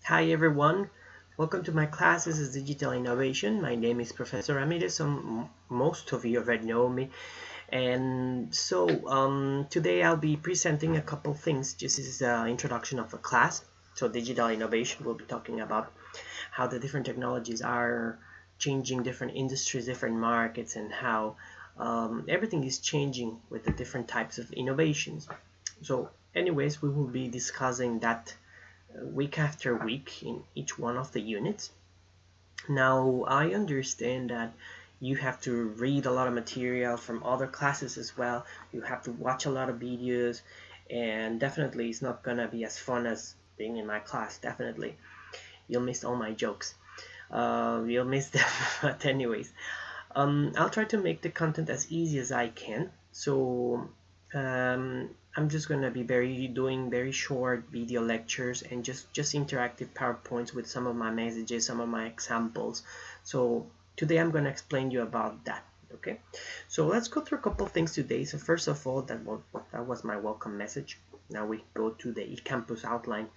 Hi everyone, welcome to my class. This is Digital Innovation. My name is Professor Ramirez. Most of you already know me. And today I'll be presenting a couple things. This is an introduction of a class. So Digital Innovation, we'll be talking about how the different technologies are changing different industries, different markets, and how everything is changing with the different types of innovations. So anyways, we will be discussing that week after week in each one of the units. Now, I understand that you have to read a lot of material from other classes as well. You have to watch a lot of videos, and definitely it's not gonna be as fun as being in my class. Definitely, you'll miss all my jokes. You'll miss them. But anyways, I'll try to make the content as easy as I can. So I'm just gonna be doing very short video lectures and just interactive PowerPoints with some of my messages, some of my examples. So today I'm gonna explain you about that. Okay, so let's go through a couple of things today. So first of all, that was my welcome message. Now we go to the Ecampus Outline,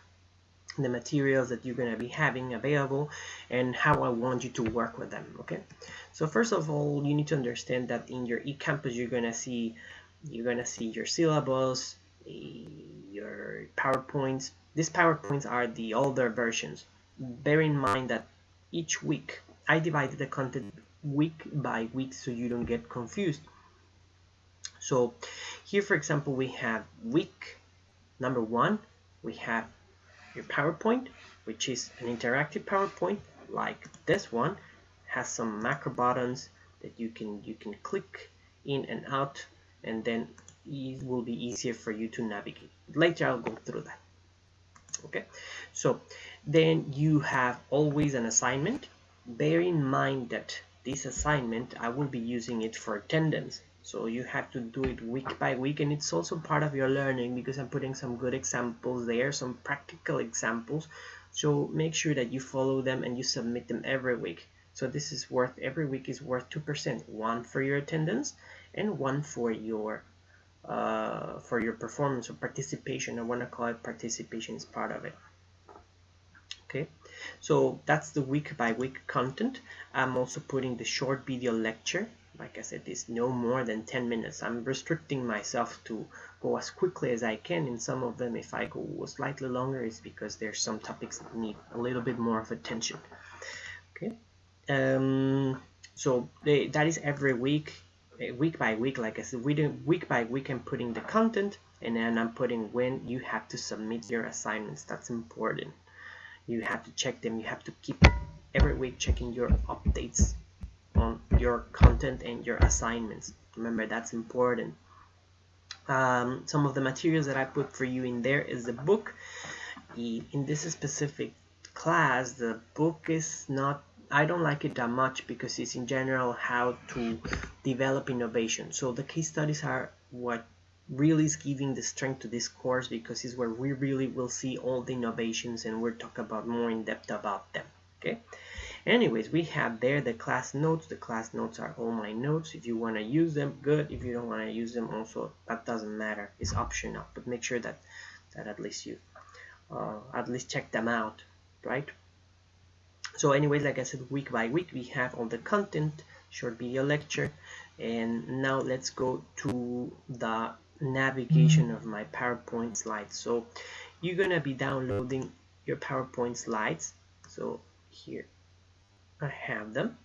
the materials that you're going to be having available, and how I want you to work with them. Okay, so first of all, you need to understand that in your eCampus you're going to see your syllabus, your PowerPoints. These PowerPoints are the older versions. Bear in mind that each week I divided the content week by week so you don't get confused. So here, for example, we have week number 1. We have your PowerPoint, which is an interactive PowerPoint like this one, has some macro buttons that you can click in and out, and then it will be easier for you to navigate. Later I'll go through that. Okay, so then you have always an assignment. Bear in mind that this assignment, I will be using it for attendance. So you have to do it week by week, and it's also part of your learning because I'm putting some good examples there, some practical examples. So make sure that you follow them and you submit them every week. So this is worth, every week is worth 2%, one for your attendance and one for your performance or participation. I want to call it participation is part of it. Okay, so that's the week by week content. I'm also putting the short video lecture. Like I said, it's no more than 10 minutes. I'm restricting myself to go as quickly as I can. In some of them, if I go slightly longer, it's because there's some topics that need a little bit more of attention. Okay, so that is every week, week by week. Like I said, week by week I'm putting the content, and then I'm putting when you have to submit your assignments. That's important. You have to check them. You have to keep every week checking your updates on your content and your assignments. Remember, that's important. Some of the materials that I put for you in there is the book. In this specific class, the book is not, I don't like it that much because it's in general how to develop innovation. So the case studies are what really is giving the strength to this course, because it's where we really will see all the innovations and we'll talk about more in depth about them. Okay, anyways, we have there the class notes. The class notes are all my notes. If you want to use them, good. If you don't want to use them, also, that doesn't matter. It's optional, but make sure that at least you at least check them out, right? So anyways, like I said, week by week we have all the content, short video lecture. And now let's go to the navigation of my PowerPoint slides. So you're gonna be downloading your PowerPoint slides. So here I have them.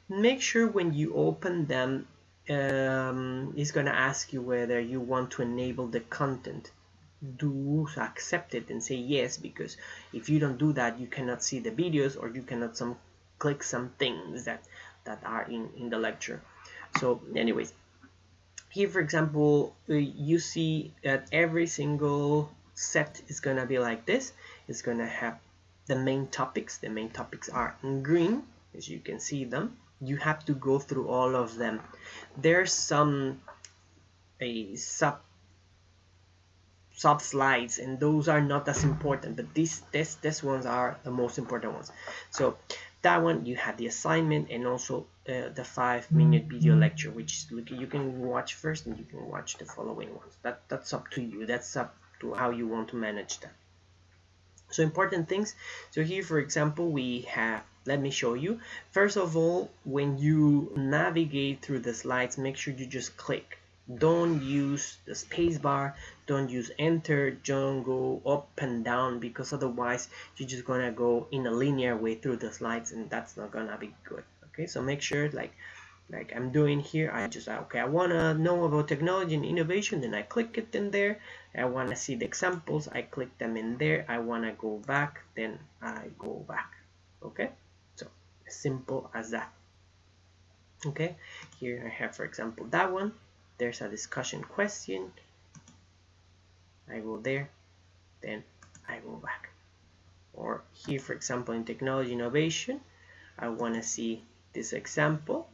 Make sure when you open them, it's gonna ask you whether you want to enable the content. Do accept it and say yes, because if you don't do that, you cannot see the videos, or you cannot click some things that are in the lecture. So anyways, here for example, you see that every single set is gonna be like this. It's gonna have the main topics. The main topics are in green, as you can see them. You have to go through all of them. There's some sub slides, and those are not as important, but these ones are the most important ones. So that one, you have the assignment, and also the 5-minute video lecture, which you can watch first and you can watch the following ones. That's up to you. That's up to how you want to manage that. So important things. So here, for example, we have, let me show you. First of all, when you navigate through the slides, make sure you just click. Don't use the space bar, don't use enter, don't go up and down, because otherwise you're just gonna go in a linear way through the slides, and that's not gonna be good. Okay, so make sure, like I'm doing here, I just, okay, I want to know about technology and innovation, then I click it in there. I want to see the examples, I click them in there. I want to go back, then I go back. Okay, so as simple as that. Okay, here I have, for example, that one. There's a discussion question. I go there, then I go back. Or here, for example, in technology innovation, I want to see this example.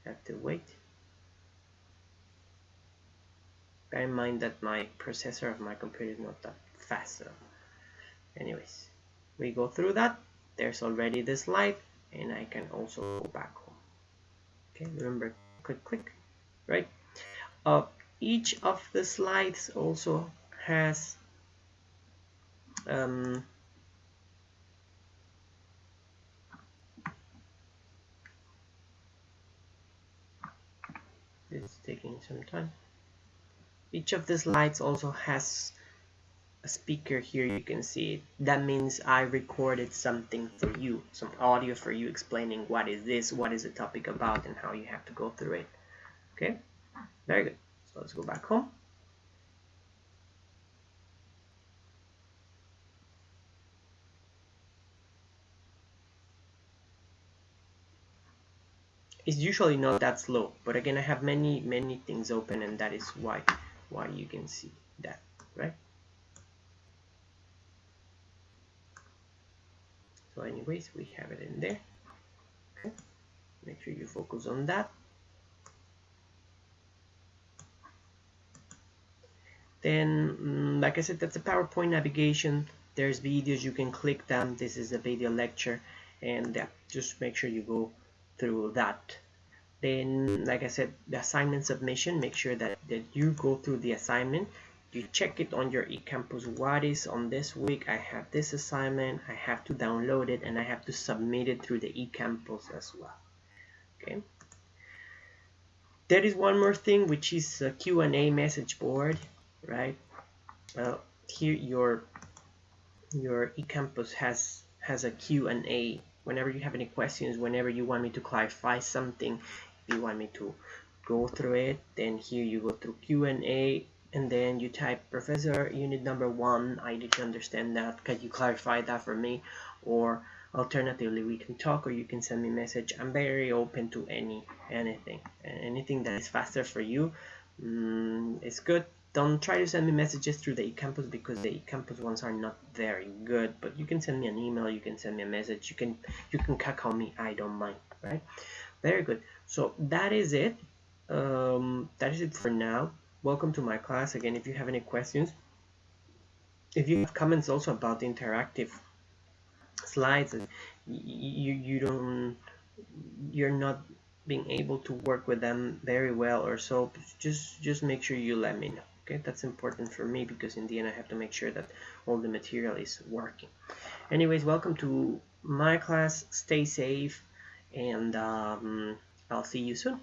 Have to wait. Bear in mind that my processor of my computer is not that fast. So anyways, we go through that. There's already the slide, and I can also go back home. Okay, remember, click, click, right? Each of the slides also has it's taking some time. Each of the slides also has a speaker here. You can see it. That means I recorded something for you, some audio for you, explaining what is this, what is the topic about, and how you have to go through it. Okay, very good. So let's go back home. It's usually not that slow, but again, I have many things open, and that is why you can see that, right? So anyways, we have it in there. Okay, make sure you focus on that. Then, like I said, that's a PowerPoint navigation. There's videos, you can click them. This is a video lecture, and yeah, just make sure you go through that. Then, like I said, the assignment submission, make sure that you go through the assignment. You check it on your eCampus. What is on this week? I have this assignment. I have to download it, and I have to submit it through the eCampus as well. Okay. There is one more thing, which is a Q&A message board, right? Here your eCampus has a Q&A. Whenever you have any questions, whenever you want me to clarify something, if you want me to go through it, then here you go through Q&A, and then you type, Professor, unit number 1, I need to understand that, can you clarify that for me? Or alternatively, we can talk, or you can send me a message. I'm very open to anything that is faster for you. It's good. Don't try to send me messages through the eCampus, because the eCampus ones are not very good, but you can send me an email, you can send me a message, you can call me, I don't mind, right? Very good. So that is it. That is it for now. Welcome to my class. Again, if you have any questions, if you have comments also about the interactive slides, and you're not being able to work with them very well or so, just make sure you let me know. Okay, that's important for me, because in the end I have to make sure that all the material is working. Anyways, welcome to my class. Stay safe, and I'll see you soon.